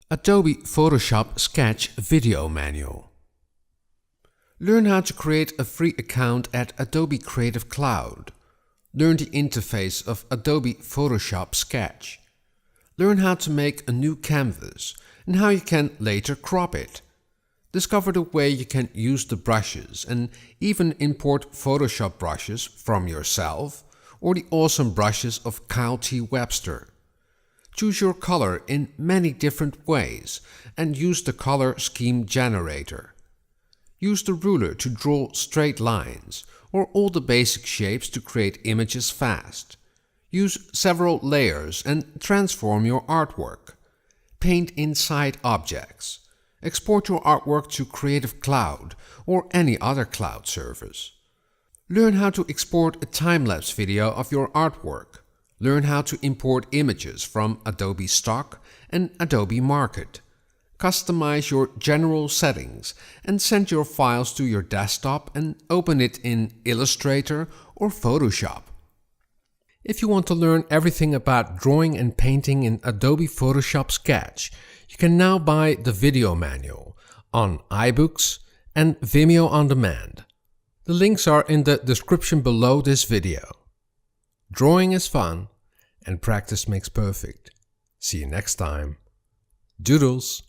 Adobe Photoshop Sketch Video Manual. Learn how to create a free account at Adobe Creative Cloud. Learn the interface of Adobe Photoshop Sketch. Learn how to make a new canvas and how you can later crop it. Discover the way you can use the brushes and even import Photoshop brushes from yourself or the awesome brushes of Kyle T. Webster. Choose your color in many different ways and use the color scheme generator. Use the ruler to draw straight lines or all the basic shapes to create images fast. Use several layers and transform your artwork. Paint inside objects. Export your artwork to Creative Cloud or any other cloud service. Learn how to export a time-lapse video of your artwork. Learn how to import images from Adobe Stock and Adobe Market. Customize your general settings and send your files to your desktop and open it in Illustrator or Photoshop. If you want to learn everything about drawing and painting in Adobe Photoshop Sketch, you can now buy the video manual on iBooks and Vimeo on demand. The links are in the description below this video. Drawing is fun and practice makes perfect. See you next time. Doodles!